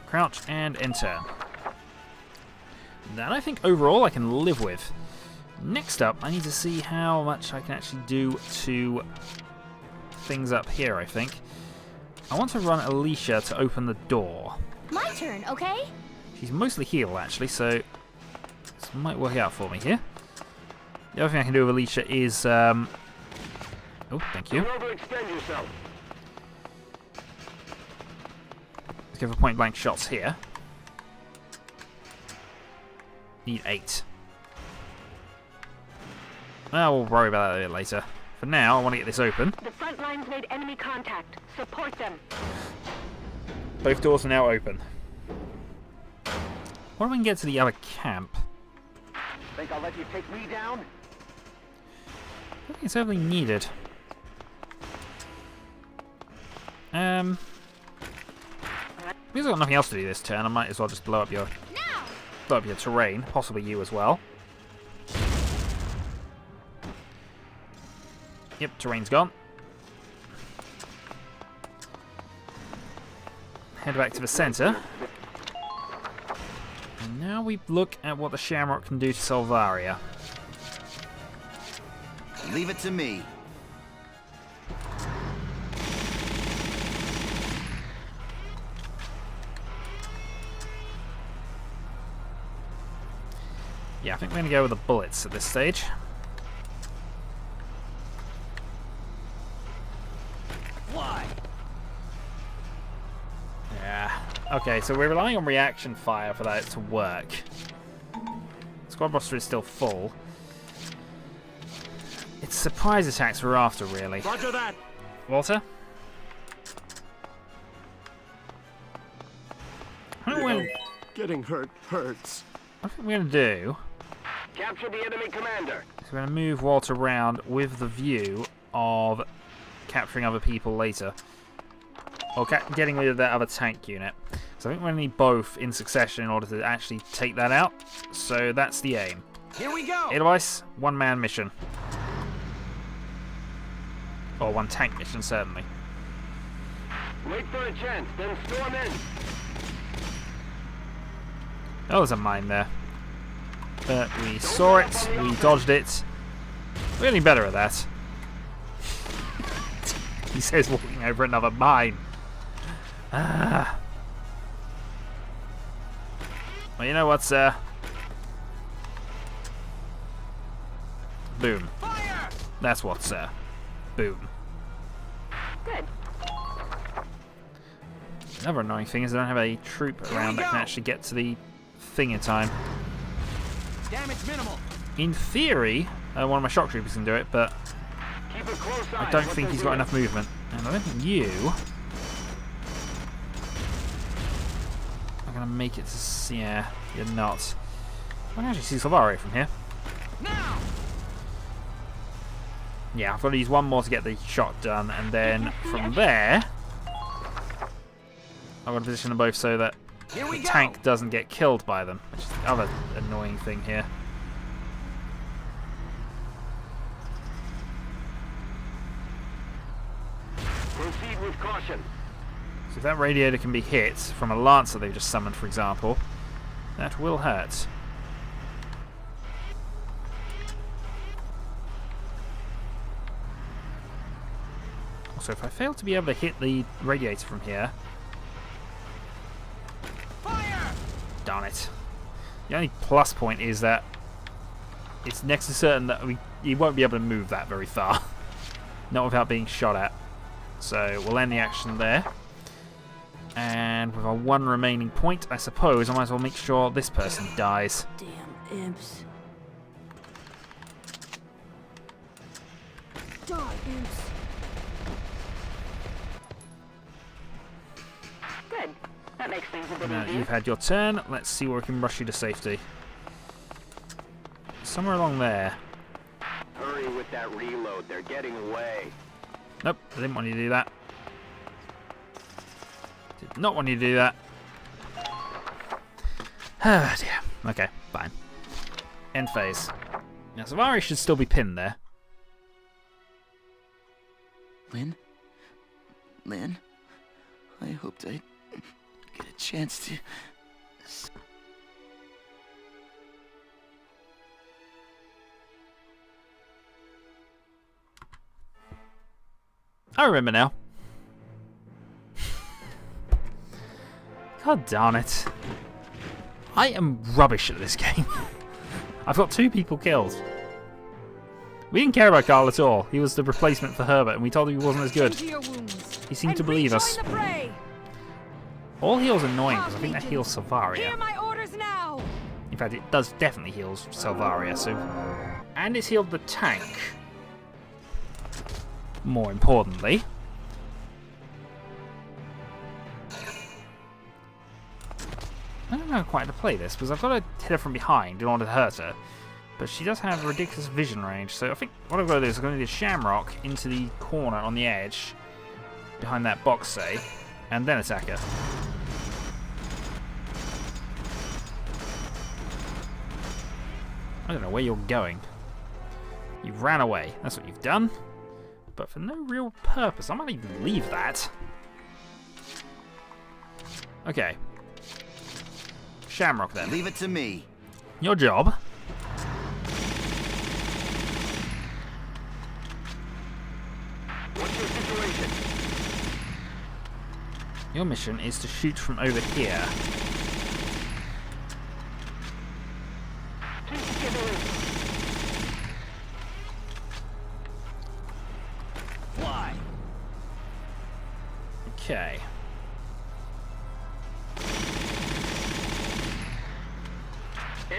Crouch and end turn. That I think overall I can live with. Next up, I need to see how much I can actually do to things up here, I think. I want to run Alicia to open the door. My turn, okay? She's mostly healed, actually, so this might work out for me here. The other thing I can do with Alicia is... oh, thank you. Don't overextend yourself. Let's go for point-blank shots here. Need 8. Well, we'll worry about that a bit later. For now, I want to get this open. The front lines made enemy contact. Support them. Both doors are now open. What if we can get to the other camp? Think I'll let you take me down? I don't think it's overly needed. Because I've got nothing else to do this turn, I might as well just blow up your terrain, possibly you as well. Yep, terrain's gone. Head back to the centre. And now we look at what the Shamrock can do to Silvaria. Leave it to me. Yeah, I think we're going to go with the bullets at this stage. Why? Yeah. Okay, so we're relying on reaction fire for that to work. Squad roster is still full. It's surprise attacks we're after, really. Roger that. Walter? Getting hurt hurts. What I think we're going to do Capture the enemy commander. is we're going to move Walter around with the view of capturing other people later. Or getting rid of that other tank unit. So I think we're going to need both in succession in order to actually take that out. So that's the aim. Here we go. Edelweiss, one-man mission. Or one tank mission, certainly. Wait for a chance, then storm in. Oh, there's a mine there. But we saw it, we dodged it. We're getting better at that. He says walking over another mine. Ah. Well, you know what, sir? Boom. Fire! That's what, sir. Boom. Good. Another annoying thing is I don't have a troop around that can actually get to the thing in time. Damage minimal. In theory, one of my shock troopers can do it, but Keep a close eye. I don't think he's got enough movement. And I don't think you are going to make it to see. Yeah, you're not. I can actually see Salvario from here. Now. Yeah, I've got to use one more to get the shot done, and then from there, I'm going to position them both so that Here we the go. tank doesn't get killed by them, which is the other annoying thing here. Proceed with caution. So if that radiator can be hit from a Lancer they've just summoned, for example, that will hurt. Also, if I fail to be able to hit the radiator from here... Fire! Darn it. The only plus point is that it's next to certain that you won't be able to move that very far. Not without being shot at. So we'll end the action there. And with our one remaining point, I suppose I might as well make sure this person dies. Damn imps. Die, imps. Good. That makes things a bit Now easier. you've had your turn. Let's see where we can rush you to safety. Somewhere along there. Hurry with that reload. They're getting away. Nope, I didn't want you to do that. Did not want you to do that. Ah, dear. Okay, fine. End phase. Now, Savari should still be pinned there. Lynn? Lynn? I hoped I'd get a chance to... I remember now. God darn it. I am rubbish at this game. I've got 2 people killed. We didn't care about Carl at all. He was the replacement for Herbert, and we told him he wasn't as good. Tend to your wounds. He seemed to And believe us. rejoin the fray. All heals annoying, because I think that Legions, heals Salvaria. Hear my orders now. In fact, it does definitely heal Salvaria, so... And it's healed the tank. More importantly. I don't know quite how to play this, because I've got to hit her from behind in order to hurt her. But she does have ridiculous vision range, so I think what I've got to do is I'm going to do a Shamrock into the corner on the edge, behind that box, say, and then attack her. I don't know where you're going. You ran away. That's what you've done. But for no real purpose. I might even leave that. Okay. Shamrock then. Leave it to me. Your job. What's your situation? Your mission is to shoot from over here.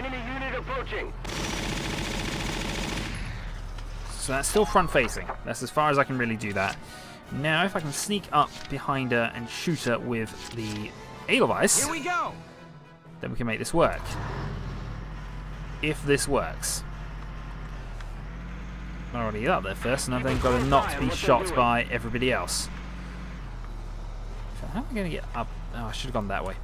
Enemy unit approaching. So that's still front-facing. That's as far as I can really do that. Now, if I can sneak up behind her and shoot her with the Edelweiss, Here we go. then we can make this work. If this works. I'm already up there first, and I've then got to not be shot by everybody else. So how am I going to get up? Oh, I should have gone that way.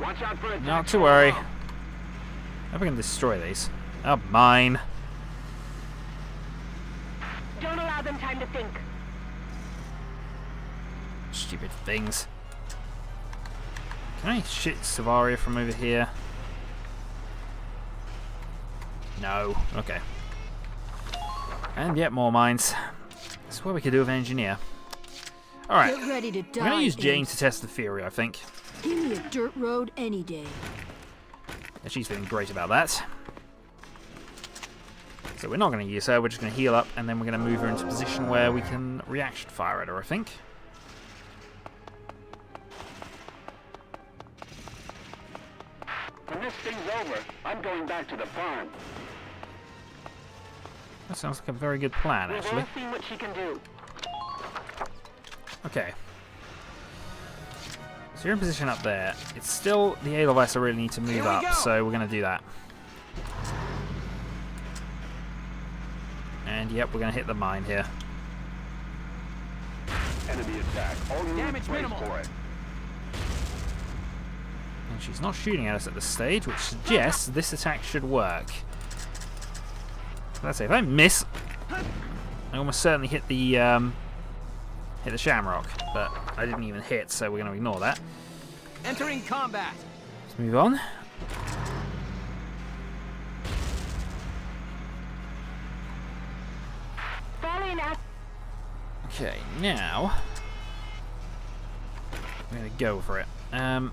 Watch out for attack. Not to worry. How are we going to destroy these? Oh, mine. Don't allow them time to think. Stupid things. Can I shit Savaria from over here? No. Okay. And yet more mines. That's what we could do with an engineer. Alright. Get ready to die. I'm going to use Jane Imps. to test the theory, I think. Give me a dirt road any day. And she's feeling great about that. So we're not going to use her, we're just going to heal up, and then we're going to move her into a position where we can reaction fire at her, I think. When this thing's over, I'm going back to the farm. That sounds like a very good plan, We've actually. all seen what she can do. Okay. So you're in position up there. It's still the Edelweiss I really need to move Here we up, go. so we're going to do that. And yep, we're going to hit the mine here. Enemy attack. All units Damage brace minimal. for it. And she's not shooting at us at this stage, which suggests this attack should work. Let's say if I miss, I almost certainly hit the Shamrock, but I didn't even hit, so we're going to ignore that. Entering combat. Let's move on. Falling at Okay, now I'm going to go for it. How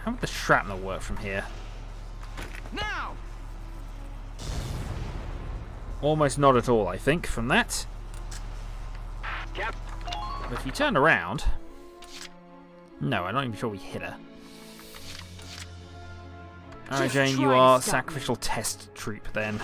would the shrapnel work from here? Now. Almost not at all, I think, from that. Cap. But if you turn around... No, I'm not even sure we hit her. Alright, Just Jane, you try are and stop me. sacrificial test troop, then.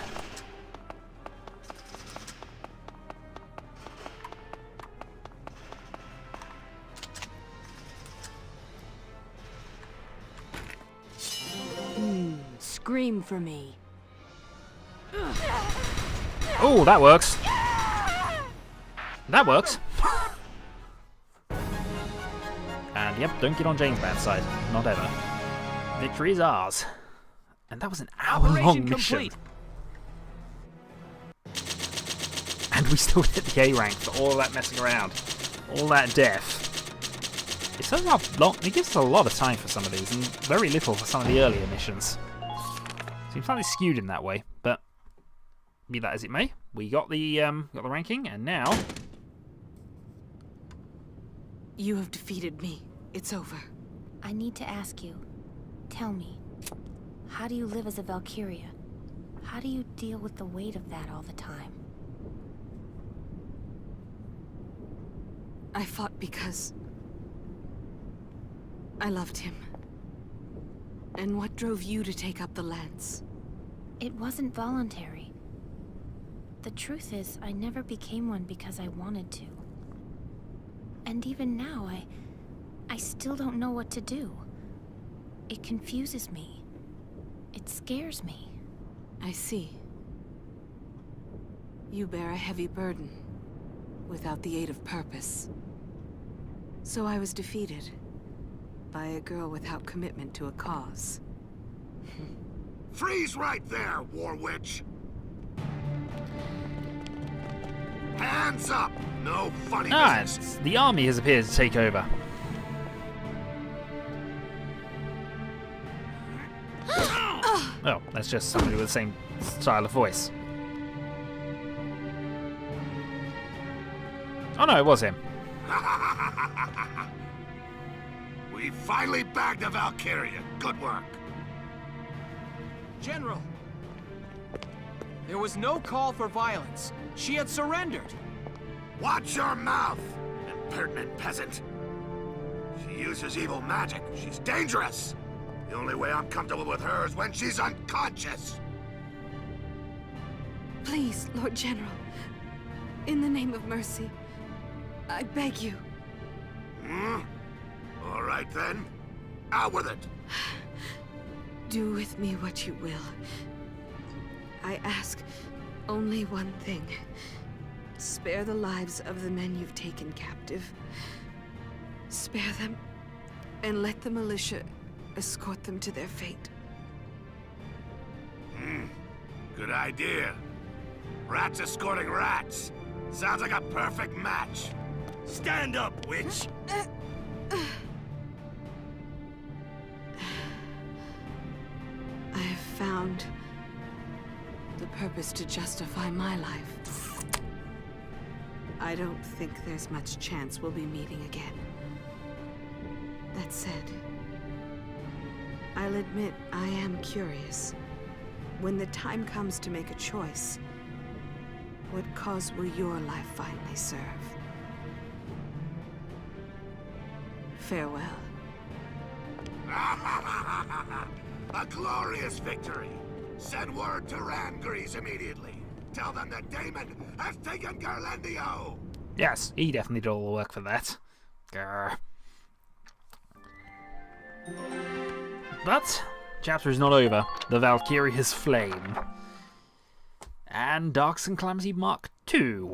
Scream for me. Oh, that works. That works. And yep, don't get on Jane's bad side. Not ever. Victory is ours. And that was an hour-long Operation mission. complete. And we still hit the A rank for all that messing around. All that death. It shows how long. It gives us a lot of time for some of these, and very little for some of the earlier missions. Seems slightly skewed in that way, but be that as it may, we got the ranking, and now You have defeated me. It's over. I need to ask you. Tell me, how do you live as a Valkyria? How do you deal with the weight of that all the time? I fought because I loved him. And what drove you to take up the lance? It wasn't voluntary. The truth is, I never became one because I wanted to. And even now, I still don't know what to do. It confuses me. It scares me. I see. You bear a heavy burden, without the aid of purpose. So I was defeated by a girl without commitment to a cause. Freeze right there, War Witch! Hands up! No funny business. the army has appeared to take over. Oh, that's just somebody with the same style of voice. Oh no, it was him. We finally bagged a Valkyria. Good work. General. There was no call for violence. She had surrendered. Watch your mouth, impertinent peasant. She uses evil magic. She's dangerous. The only way I'm comfortable with her is when she's unconscious. Please, Lord General. In the name of mercy, I beg you. All right then. Out with it. Do with me what you will. I ask only one thing. Spare the lives of the men you've taken captive. Spare them, and let the militia escort them to their fate. Good idea. Rats escorting rats. Sounds like a perfect match. Stand up, witch! I have found the purpose to justify my life. I don't think there's much chance we'll be meeting again. That said, I'll admit I am curious. When the time comes to make a choice, what cause will your life finally serve? Farewell. A glorious victory! Send word to Randgrease immediately. Tell them that Damon has taken Garlandio! Yes, he definitely did all the work for that. Grr. But, chapter is not over. The Valkyria's Flame. And Darks and Clumsy Mark II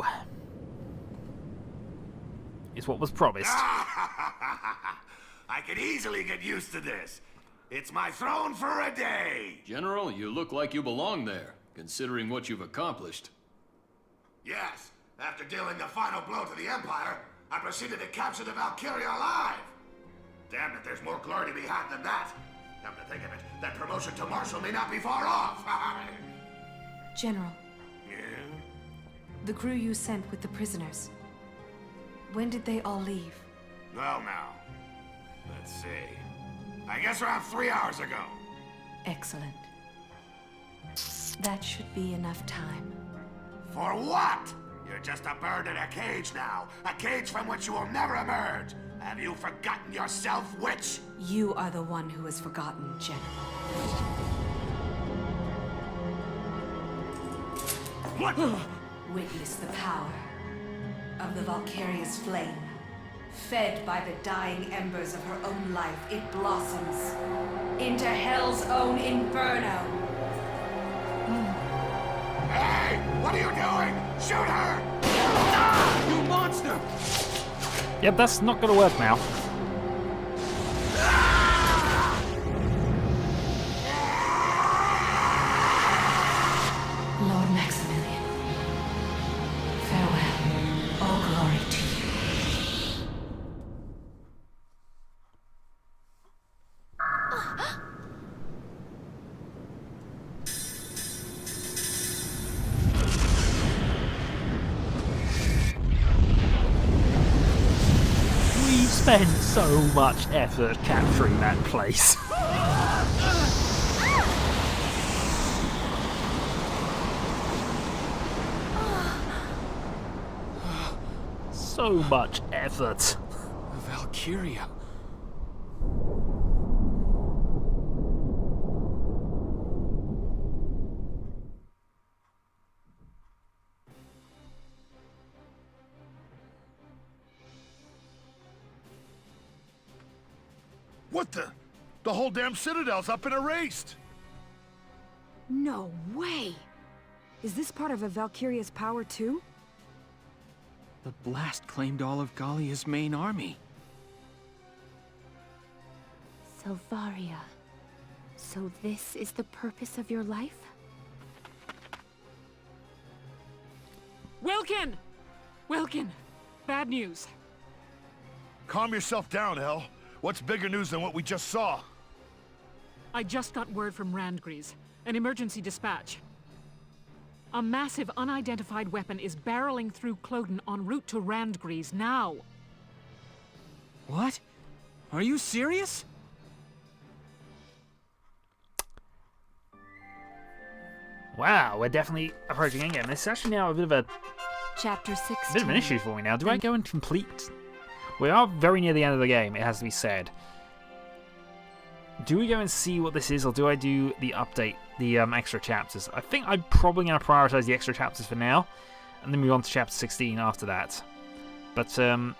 is what was promised. I could easily get used to this. It's my throne for a day! General, you look like you belong there, considering what you've accomplished. Yes, after dealing the final blow to the Empire, I proceeded to capture the Valkyria alive! Damn it, there's more glory to be had than that! Come to think of it, that promotion to Marshal may not be far off! General, Yeah? the crew you sent with the prisoners. When did they all leave? Well now, let's see. I guess around 3 hours ago. Excellent. That should be enough time. For what? You're just a bird in a cage now. A cage from which you will never emerge. Have you forgotten yourself, witch? You are the one who has forgotten, General. What? Witness the power of the Valkyria's flame. Fed by the dying embers of her own life, it blossoms into Hell's own inferno. Hey! What are you doing? Shoot her! You monster! Yep, that's not gonna work now. Lord Maximilian, farewell. All glory to you. We've spent so much effort capturing that place. So much effort. Valkyria. What the? The whole damn Citadel's up and erased! No way! Is this part of a Valkyria's power too? The blast claimed all of Gallia's main army. Selvaria. So this is the purpose of your life? Welkin! Welkin! Bad news. Calm yourself down, Hel. What's bigger news than what we just saw? I just got word from Randgrease. An emergency dispatch. A massive unidentified weapon is barreling through Cloden en route to Randgrease now. What? Are you serious? Wow, we're definitely approaching endgame. This is actually now a bit of Chapter 16. an issue for me now. Do I go and complete We are very near the end of the game, it has to be said. Do we go and see what this is, or do I do the update, the extra chapters? I think I'm probably going to prioritize the extra chapters for now, and then move on to chapter 16 after that. But the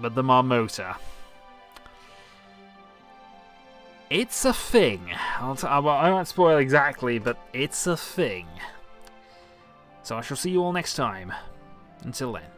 Marmota. It's a thing. I won't spoil exactly, but it's a thing. So I shall see you all next time. Until then.